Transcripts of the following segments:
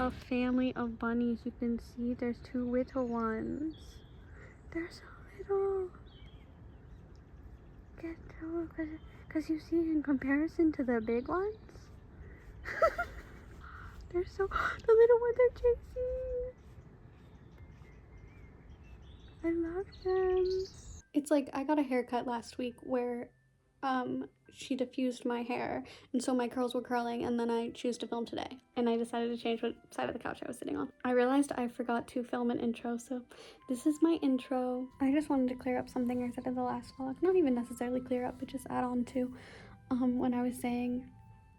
a family of bunnies. You can see there's 2 little ones. They're so little. Get to, because you see in comparison to the big ones. They're so, the little ones are chasing. I love them. It's like I got a haircut last week where she diffused my hair and so my curls were curling, and then I choose to film today and I decided to change what side of the couch I was sitting on. I realized I forgot to film an intro, so this is my intro. I just wanted to clear up something I said in the last vlog. Not even necessarily clear up, but just add on to when I was saying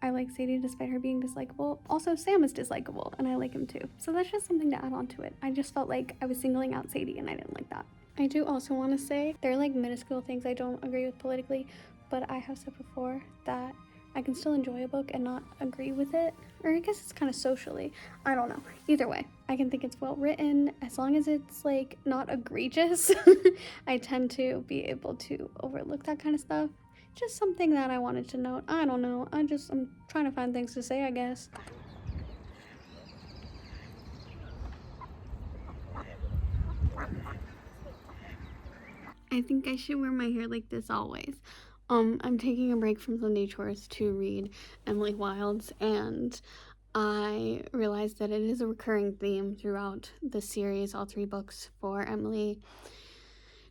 I like Sadie despite her being dislikable. Also, Sam is dislikable and I like him too. So that's just something to add on to it. I just felt like I was singling out Sadie and I didn't like that. I do also want to say there are like minuscule things I don't agree with politically, but I have said before that I can still enjoy a book and not agree with it. Or I guess it's kind of socially. I don't know. Either way, I can think it's well written as long as it's like not egregious. I tend to be able to overlook that kind of stuff. Just something that I wanted to note. I don't know. I'm trying to find things to say, I guess. I think I should wear my hair like this always. I'm taking a break from Sunday chores to read Emily Wilde's, and I realized that it is a recurring theme throughout the series, all 3 books, for Emily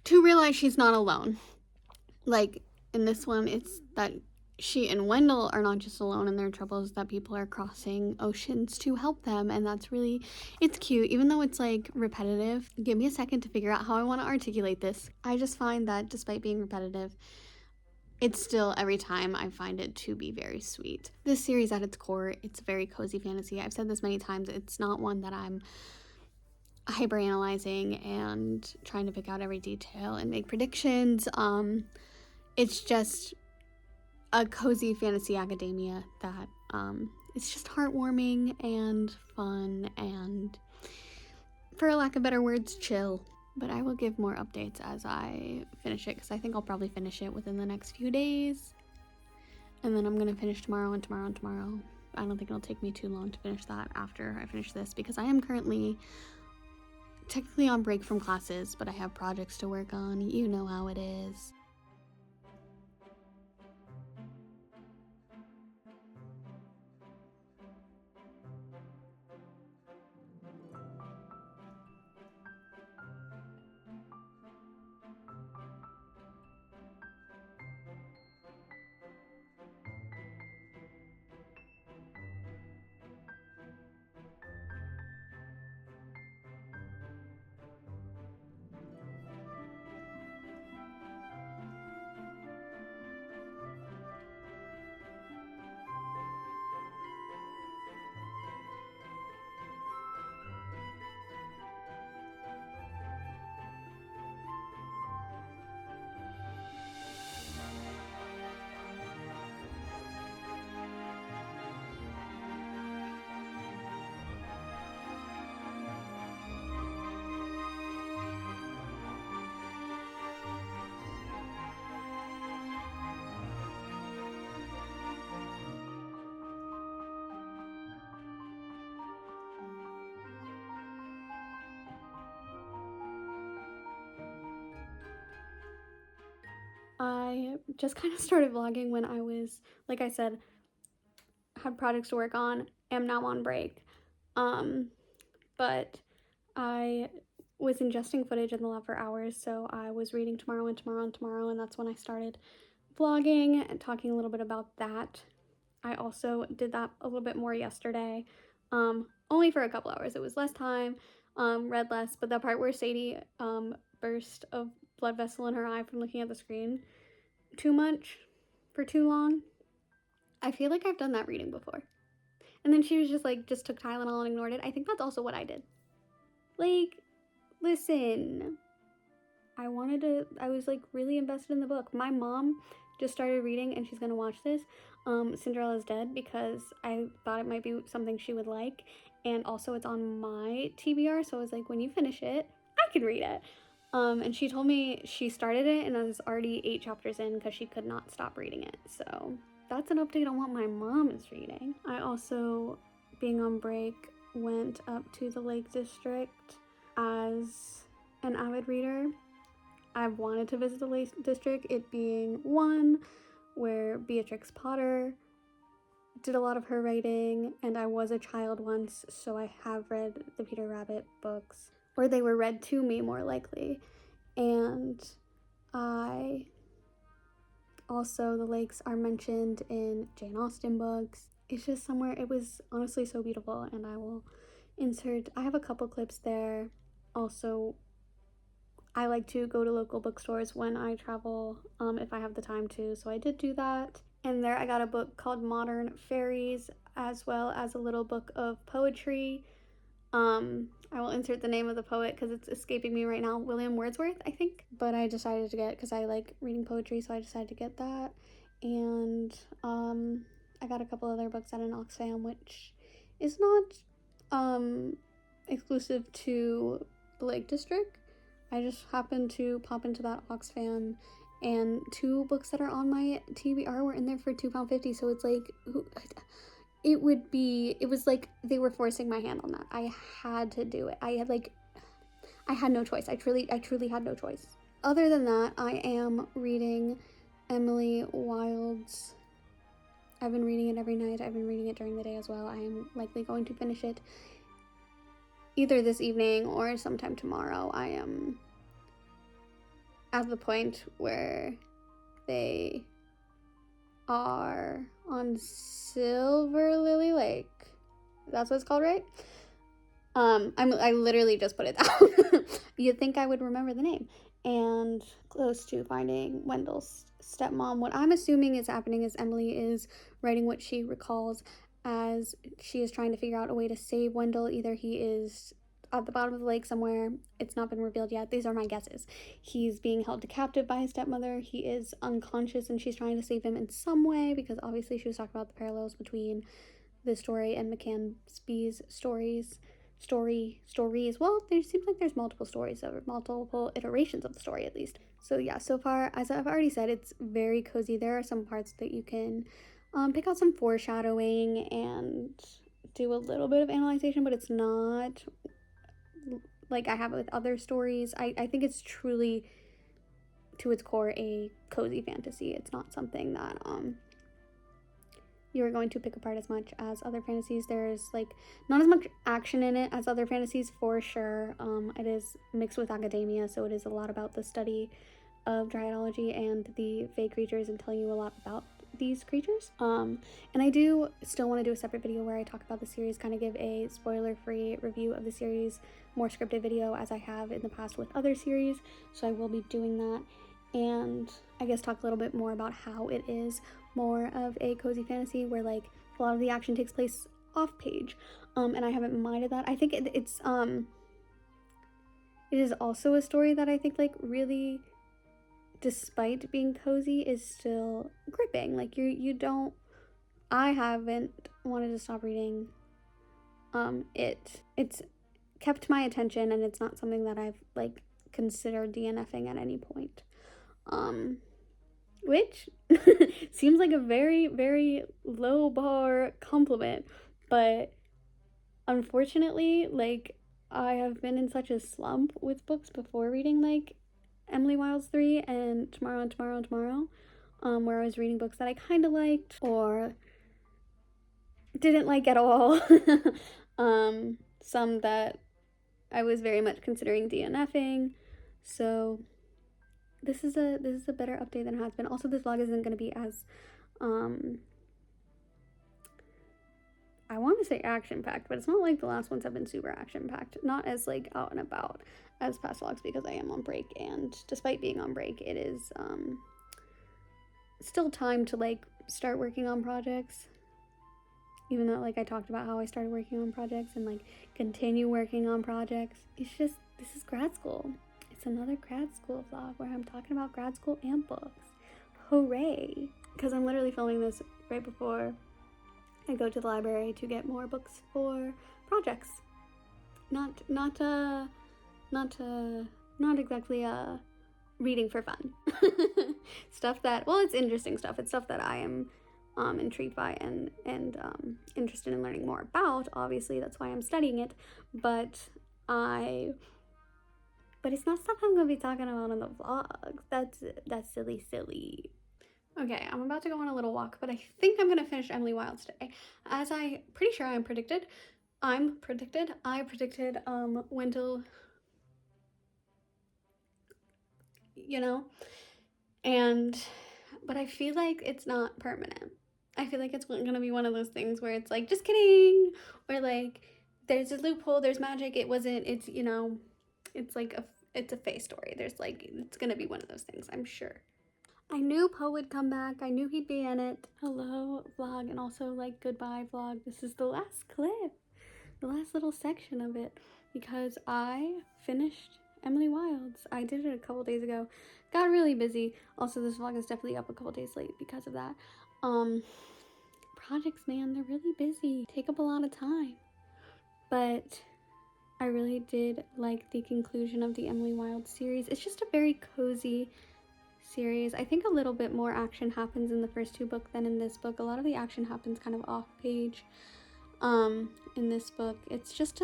to realize she's not alone. Like, in this one, it's that she and Wendell are not just alone in their troubles, that people are crossing oceans to help them, and that's really, it's cute, even though it's like repetitive. Give me a second to figure out how I want to articulate this. I just find that despite being repetitive, it's still, every time I find it to be very sweet. This series at its core, it's very cozy fantasy. I've said this many times, it's not one that I'm hyperanalyzing and trying to pick out every detail and make predictions. It's just a cozy fantasy academia that it's just heartwarming and fun and, for lack of better words, chill. But I will give more updates as I finish it, because I think I'll probably finish it within the next few days. And then I'm going to finish tomorrow and tomorrow and tomorrow. I don't think it'll take me too long to finish that after I finish this, because I am currently technically on break from classes, but I have projects to work on. You know how it is. I just kind of started vlogging when I was, like I said, had projects to work on, am now on break. But I was ingesting footage in the lab for hours, so I was reading tomorrow and tomorrow and tomorrow, and that's when I started vlogging and talking a little bit about that. I also did that a little bit more yesterday, only for a couple hours. It was less time, read less, but the part where Sadie burst a blood vessel in her eye from looking at the screen too much for too long, I feel like I've done that reading before. And then she was just like, just took Tylenol and ignored it. I think that's also what I did. Like, listen, I was like really invested in the book. My mom just started reading and she's gonna watch this, Cinderella's Dead, because I thought it might be something she would like. And also it's on my TBR, so I was like, when you finish it, I can read it. And she told me she started it and I was already 8 chapters in because she could not stop reading it. So that's an update on what my mom is reading. I also, being on break, went up to the Lake District as an avid reader. I've wanted to visit the Lake District, it being one where Beatrix Potter did a lot of her writing, and I was a child once, so I have read the Peter Rabbit books, or they were read to me more likely. And the lakes are mentioned in Jane Austen books. It's just somewhere, it was honestly so beautiful, and I have a couple clips there. Also, I like to go to local bookstores when I travel, if I have the time to, so I did do that. And there I got a book called Modern Fairies, as well as a little book of poetry. I will insert the name of the poet because it's escaping me right now. William Wordsworth, I think. But I decided to get, because I like reading poetry, so I decided to get that. And I got a couple other books at an Oxfam, which is not exclusive to the Lake District. I just happened to pop into that Oxfam, and 2 books that are on my TBR were in there for £2.50, so it's like, it was like they were forcing my hand on that. I had to do it. I had no choice. I truly had no choice. Other than that, I am reading Emily Wilde's. I've been reading it every night. I've been reading it during the day as well. I am likely going to finish it either this evening or sometime tomorrow. I am at the point where they are on Silver Lily Lake. That's what it's called, right? I literally just put it down. You'd think I would remember the name. And close to finding Wendell's stepmom. What I'm assuming is happening is Emily is writing what she recalls as she is trying to figure out a way to save Wendell. Either he is at the bottom of the lake somewhere. It's not been revealed yet. These are my guesses. He's being held captive by his stepmother. He is unconscious, and she's trying to save him in some way, because obviously she was talking about the parallels between this story and McCansby's stories. Well, there seems like there's multiple stories, or multiple iterations of the story at least. So yeah, so far, as I've already said, it's very cozy. There are some parts that you can pick out some foreshadowing and do a little bit of analyzation, but it's not like I have with other stories. I think it's truly, to its core, a cozy fantasy. It's not something that you're going to pick apart as much as other fantasies. There's like not as much action in it as other fantasies, for sure. It is mixed with academia, so it is a lot about the study of dryadology and the fey creatures, and telling you a lot about these creatures. And I do still want to do a separate video where I talk about the series, kind of give a spoiler-free review of the series, more scripted video, as I have in the past with other series, so I will be doing that. And I guess talk a little bit more about how it is more of a cozy fantasy, where like a lot of the action takes place off page, and I haven't minded that. I think it is also a story that I think like really, despite being cozy, is still gripping. Like I haven't wanted to stop reading it's kept my attention, and it's not something that I've like considered DNFing at any point, which seems like a very, very low bar compliment, but unfortunately, like, I have been in such a slump with books before reading like Emily Wilde's 3 and Tomorrow, where I was reading books that I kind of liked or didn't like at all. Some that I was very much considering DNFing. So this is a better update than it has been. Also, this vlog isn't going to be as I want to say action-packed, but it's not like the last ones have been super action-packed. Not as like out and about as past vlogs, because I am on break, and despite being on break, it is still time to like start working on projects. Even though like I talked about how I started working on projects and like continue working on projects. It's just, this is grad school. It's another grad school vlog where I'm talking about grad school and books. Hooray! Because I'm literally filming this right before I go to the library to get more books for projects. Not exactly reading for fun. Stuff that, well, it's interesting stuff. It's stuff that I am intrigued by and interested in learning more about. Obviously, that's why I'm studying it, but it's not stuff I'm gonna be talking about in the vlog. That's silly. Okay, I'm about to go on a little walk, but I think I'm gonna finish Emily Wilde today. As I pretty sure I predicted Wendell, you know, and but I feel like it's not permanent. I feel like it's gonna be one of those things where it's like, just kidding, or like, there's a loophole, there's magic, it's, you know, it's a fake story. There's like, it's gonna be one of those things, I'm sure. I knew Poe would come back. I knew he'd be in it. Hello, vlog, and also like goodbye, vlog. This is the last clip, the last little section of it, because I finished Emily Wilde's. I did it a couple days ago. Got really busy. Also, this vlog is definitely up a couple days late because of that. Projects, man, they're really busy. Take up a lot of time. But I really did like the conclusion of the Emily Wilde series. It's just a very cozy series. I think a little bit more action happens in the first two books than in this book. A lot of the action happens kind of off page in this book. It's just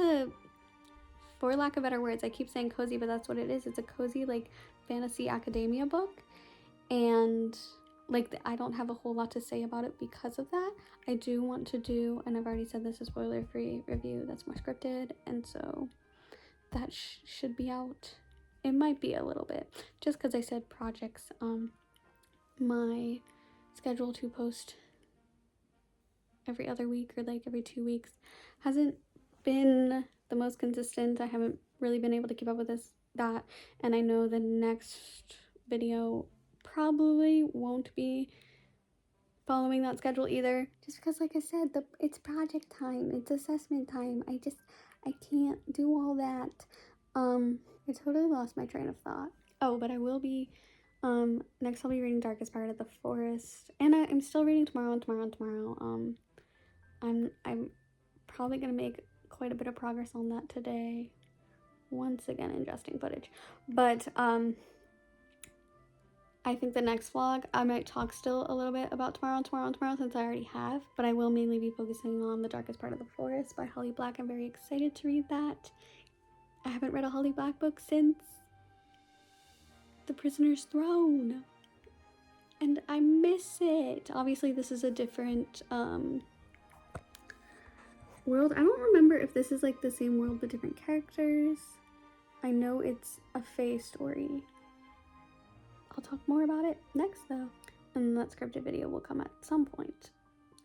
for lack of better words, I keep saying cozy, but that's what it is. It's a cozy, like, fantasy academia book, and like, I don't have a whole lot to say about it because of that. I do want to do, and I've already said this, a spoiler-free review that's more scripted, and so that should be out. It might be a little bit, just because I said projects. My schedule to post every other week or like every 2 weeks hasn't been the most consistent. I haven't really been able to keep up with that, and I know the next video probably won't be following that schedule either, just because, like I said, it's project time, it's assessment time. I can't do all that. I totally lost my train of thought. Oh, but I will be next I'll be reading Darkest Part of the Forest, and I'm still reading tomorrow. I'm probably gonna make quite a bit of progress on that today, once again ingesting footage, but I think the next vlog I might talk still a little bit about tomorrow since I already have, but I will mainly be focusing on The Darkest Part of the Forest by Holly Black. I'm very excited to read that. I haven't read a Holly Black book since The Prisoner's Throne, and I miss it. Obviously this is a different world. I don't remember if this is like the same world but different characters. I know it's a Fae story. I'll talk more about it next though, and that scripted video will come at some point.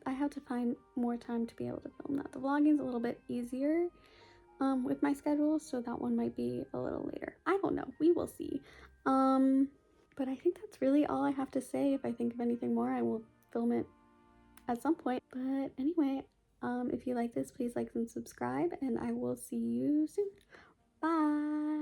I have to find more time to be able to film that. The vlogging is a little bit easier with my schedule, so that one might be a little later. I don't know, we will see. But I think that's really all I have to say. If I think of anything more, I will film it at some point. But anyway, if you like this, please like and subscribe, and I will see you soon. Bye.